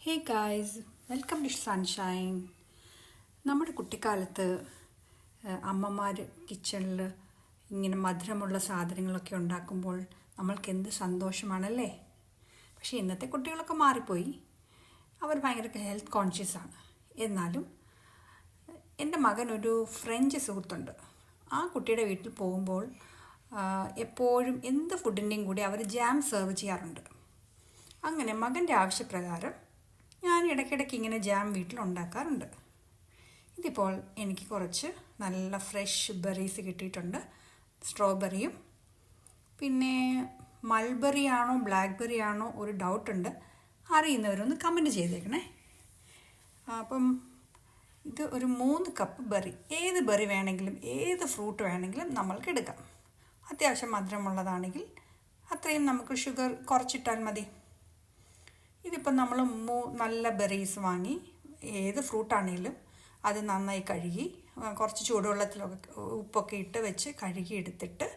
Hey guys, welcome to Sunshine. നമ്മുടെ കുട്ടിക്കാലത്ത് അമ്മമാർ കിച്ചണിൽ ഇങ്ങനെ മധുരമുള്ള സാധനങ്ങളൊക്കെ ഉണ്ടാക്കുമ്പോൾ നമ്മൾക്ക് എന്ത് സന്തോഷമാണല്ലേ. പക്ഷേ ഇന്നത്തെ കുട്ടികളൊക്കെ മാറിപ്പോയി. അവർ ഭയങ്കര ഹെൽത്ത് കോൺഷ്യസ് ആണ്. എന്നാലും എൻ്റെ മകനൊരു ഫ്രഞ്ച് സുഹൃത്തുണ്ട്. ആ കുട്ടിയുടെ വീട്ടിൽ പോകുമ്പോൾ എപ്പോഴും എന്ത് ഫുഡിൻ്റെയും കൂടി അവർ ജാം സെർവ് ചെയ്യാറുണ്ട്. അങ്ങനെ മകൻ്റെ ആവശ്യപ്രകാരം ഞാൻ ഇടയ്ക്കിടയ്ക്ക് ഇങ്ങനെ ജാം വീട്ടിൽ ഉണ്ടാക്കാറുണ്ട്. ഇതിപ്പോൾ എനിക്ക് കുറച്ച് നല്ല ഫ്രഷ് ബെറീസ് കിട്ടിയിട്ടുണ്ട്. സ്ട്രോബെറിയും പിന്നെ മൾബറി ആണോ ബ്ലാക്ക്ബെറി ആണോ ഒരു ഡൗട്ടുണ്ട്. അറിയുന്നവരൊന്ന് കമൻറ്റ് ചെയ്തേക്കണേ. അപ്പം ഇത് ഒരു 3 കപ്പ് ബെറി. ഏത് ബെറി വേണമെങ്കിലും ഏത് ഫ്രൂട്ട് വേണമെങ്കിലും നമ്മൾക്ക് എടുക്കാം. അത്യാവശ്യം മധുരമുള്ളതാണെങ്കിൽ അത്രയും നമുക്ക് ഷുഗർ കുറച്ചിട്ടാൽ മതി. ഇതിപ്പോൾ നമ്മൾ നല്ല ബെറീസ് വാങ്ങി ഏത് ഫ്രൂട്ടാണെങ്കിലും അത് നന്നായി കഴുകി കുറച്ച് ചൂടുവെള്ളത്തിലൊക്കെ ഉപ്പൊക്കെ ഇട്ട് വെച്ച് കഴുകി എടുത്തിട്ട്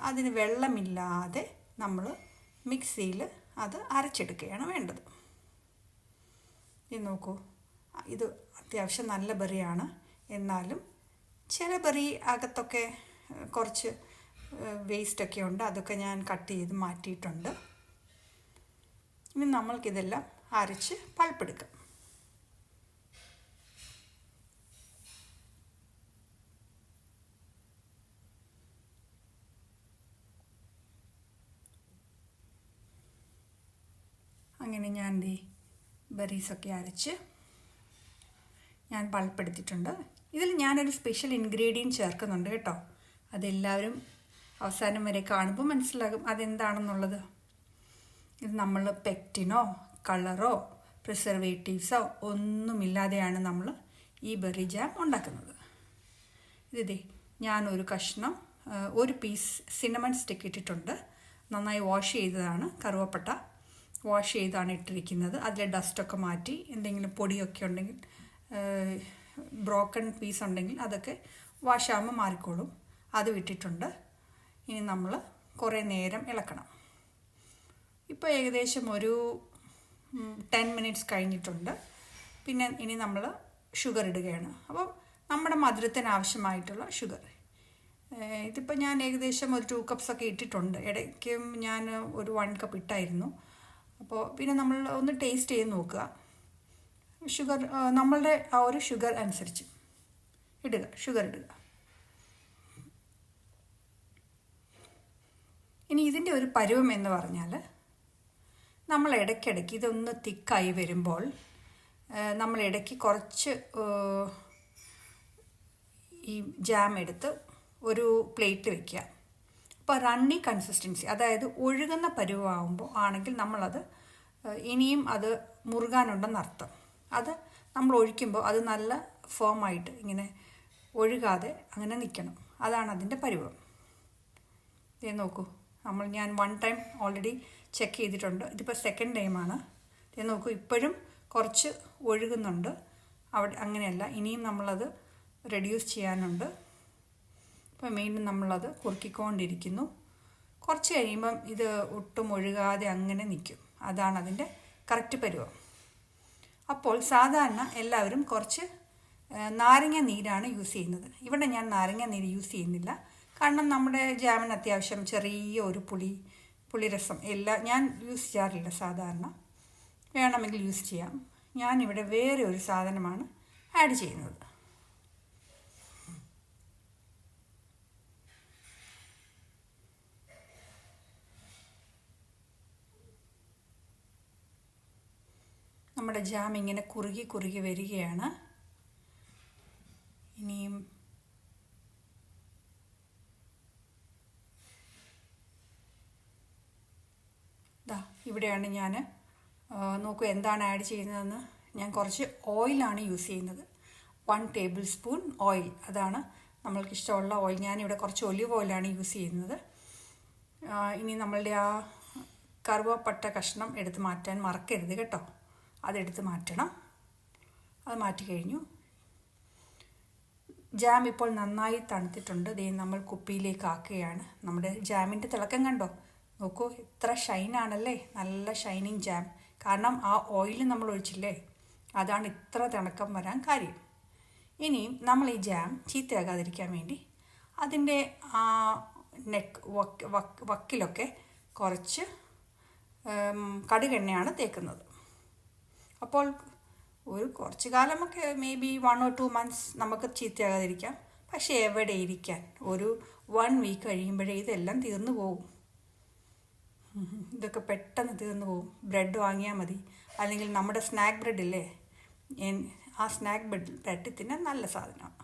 അതിന് വെള്ളമില്ലാതെ നമ്മൾ മിക്സിയിൽ അത് അരച്ചെടുക്കുകയാണ് വേണ്ടത്. ഇത് നോക്കൂ, ഇത് അത്യാവശ്യം നല്ല ബെറിയാണ്. എന്നാലും ചില ബെറി അകത്തൊക്കെ കുറച്ച് വേസ്റ്റൊക്കെ ഉണ്ട്. അതൊക്കെ ഞാൻ കട്ട് ചെയ്ത് മാറ്റിയിട്ടുണ്ട്. ഇനി നമ്മൾക്കിതെല്ലാം അരച്ച് പൾപ്പെടുക്കാം. അങ്ങനെ ഞാൻ ബെറീസൊക്കെ അരച്ച് ഞാൻ പൾപ്പെടുത്തിയിട്ടുണ്ട്. ഇതിൽ ഞാനൊരു സ്പെഷ്യൽ ഇൻഗ്രീഡിയൻറ്റ് ചേർക്കുന്നുണ്ട് കേട്ടോ. അതെല്ലാവരും അവസാനം വരെ കാണുമ്പോൾ മനസ്സിലാകും അതെന്താണെന്നുള്ളത്. ഇത് നമ്മൾ പെക്റ്റിനോ കളറോ പ്രിസർവേറ്റീവ്സോ ഒന്നുമില്ലാതെയാണ് നമ്മൾ ഈ ബെറി ജാം ഉണ്ടാക്കുന്നത്. ഇതേ ഞാനൊരു കഷ്ണം ഒരു പീസ് സിനമൺ സ്റ്റിക്ക് ഇട്ടിട്ടുണ്ട്. നന്നായി വാഷ് ചെയ്തതാണ്. കറുവപ്പട്ട വാഷ് ചെയ്താണ് ഇട്ടിരിക്കുന്നത്. അതിലെ ഡസ്റ്റൊക്കെ മാറ്റി എന്തെങ്കിലും പൊടിയൊക്കെ ഉണ്ടെങ്കിൽ ബ്രോക്കൺ പീസ് ഉണ്ടെങ്കിൽ അതൊക്കെ വാഷാകുമ്പോൾ മാറിക്കോളും. അത് ഇട്ടിട്ടുണ്ട്. ഇനി നമ്മൾ കുറേ നേരം ഇളക്കണം. ഇപ്പോൾ ഏകദേശം ഒരു 10 മിനിറ്റ്സ് കഴിഞ്ഞിട്ടുണ്ട്. പിന്നെ ഇനി നമ്മൾ ഷുഗർ ഇടുകയാണ്. അപ്പോൾ നമ്മുടെ മധുരത്തിന് ആവശ്യമായിട്ടുള്ള ഷുഗർ ഇതിപ്പോൾ ഞാൻ ഏകദേശം ഒരു 2 കപ്സൊക്കെ ഇട്ടിട്ടുണ്ട്. ഇടയ്ക്കും ഞാൻ ഒരു 1 കപ്പ് ഇട്ടായിരുന്നു. അപ്പോൾ പിന്നെ നമ്മൾ ഒന്ന് ടേസ്റ്റ് ചെയ്ത് നോക്കുക. ഷുഗർ നമ്മളുടെ ആ ഒരു ഷുഗർ അനുസരിച്ച് ഷുഗർ ഇടുക. ഇനി ഇതിൻ്റെ ഒരു പരുവം എന്ന് പറഞ്ഞാൽ നമ്മൾ ഇടയ്ക്കിടയ്ക്ക് ഇതൊന്ന് തിക്കായി വരുമ്പോൾ നമ്മൾ ഇടയ്ക്ക് കുറച്ച് ഈ ജാം എടുത്ത് ഒരു പ്ലേറ്റ് വയ്ക്കുക. അപ്പോൾ റണ്ണി കൺസിസ്റ്റൻസി, അതായത് ഒഴുകുന്ന പരുവമാകുമ്പോൾ ആണെങ്കിൽ നമ്മളത് ഇനിയും അത് മുറുകാനുണ്ടെന്നർത്ഥം. അത് നമ്മൾ ഒഴിക്കുമ്പോൾ അത് നല്ല ഫോമായിട്ട് ഇങ്ങനെ ഒഴുകാതെ അങ്ങനെ നിൽക്കണം. അതാണ് അതിൻ്റെ പരുവം. ഇത് നോക്കൂ, ഞാൻ 1 ടൈം ഓൾറെഡി ചെക്ക് ചെയ്തിട്ടുണ്ട്. ഇതിപ്പോൾ 2nd ടൈമാണ്. ഇത് നോക്കൂ, ഇപ്പോഴും കുറച്ച് ഒഴുകുന്നുണ്ട്. അവിടെ അങ്ങനെയല്ല, ഇനിയും നമ്മളത് റെഡ്യൂസ് ചെയ്യാനുണ്ട്. ഇപ്പോൾ വീണ്ടും നമ്മളത് കുറുക്കിക്കൊണ്ടിരിക്കുന്നു. കുറച്ച് കഴിയുമ്പം ഇത് ഒട്ടും ഒഴുകാതെ അങ്ങനെ നിൽക്കും. അതാണ് അതിൻ്റെ കറക്റ്റ് പരുവം. അപ്പോൾ സാധാരണ എല്ലാവരും കുറച്ച് നാരങ്ങ നീരാണ് യൂസ് ചെയ്യുന്നത്. ഇവിടെ ഞാൻ നാരങ്ങ നീര് യൂസ് ചെയ്യുന്നില്ല. കാരണം നമ്മുടെ ജാമിന് അത്യാവശ്യം ചെറിയ ഒരു പുളിരസം എല്ലാം ഞാൻ യൂസ് ചെയ്യാറില്ല. സാധാരണ വേണമെങ്കിൽ യൂസ് ചെയ്യാം. ഞാനിവിടെ വേറെ ഒരു സാധനമാണ് ആഡ് ചെയ്യുന്നത്. നമ്മുടെ ജാം ഇങ്ങനെ കുറുകി കുറുകി വരികയാണ്. ഇനിയും ഇവിടെയാണ് ഞാൻ നോക്കൂ എന്താണ് ആഡ് ചെയ്യുന്നതെന്ന്. ഞാൻ കുറച്ച് ഓയിലാണ് യൂസ് ചെയ്യുന്നത്. 1 ടേബിൾ സ്പൂൺ ഓയിൽ, അതാണ് നമ്മൾക്ക് ഇഷ്ടമുള്ള ഓയിൽ. ഞാനിവിടെ കുറച്ച് ഒലിവ് ഓയിലാണ് യൂസ് ചെയ്യുന്നത്. ഇനി നമ്മളുടെ ആ കറുവപ്പട്ട കഷ്ണം എടുത്ത് മാറ്റാൻ മറക്കരുത് കേട്ടോ. അതെടുത്ത് മാറ്റണം. അത് മാറ്റി കഴിഞ്ഞു. ജാം ഇപ്പോൾ നന്നായി തണുത്തിട്ടുണ്ട്. നമ്മൾ കുപ്പിയിലേക്ക് ആക്കുകയാണ്. നമ്മുടെ ജാമിൻ്റെ തിളക്കം കണ്ടോ? നോക്കൂ, എത്ര ഷൈനാണല്ലേ. നല്ല ഷൈനിങ് ജാം. കാരണം ആ ഓയിൽ നമ്മൾ ഒഴിച്ചില്ലേ, അതാണ് ഇത്ര തിണക്കം വരാൻ കാര്യം. ഇനിയും നമ്മൾ ഈ ജാം ചീത്തയാകാതിരിക്കാൻ വേണ്ടി അതിൻ്റെ ആ വക്കിലൊക്കെ കുറച്ച് കടുകെണ്ണയാണ് തേക്കുന്നത്. അപ്പോൾ ഒരു കുറച്ച് കാലമൊക്കെ മേ ബി 1 or 2 months നമുക്ക് ചീത്തയാകാതിരിക്കാം. പക്ഷേ എവിടെ ഇരിക്കാൻ, ഒരു 1 week കഴിയുമ്പോഴേ ഇതെല്ലാം തീർന്നു പോകും. ഇതൊക്കെ പെട്ടെന്ന് തീർന്നു പോകും. ബ്രെഡ് വാങ്ങിയാൽ മതി, അല്ലെങ്കിൽ നമ്മുടെ സ്നാക്ക് ബ്രെഡില്ലേ, ആ സ്നാക്ക് ബ്രെഡ് തിന്നാൻ നല്ല സാധനമാണ്.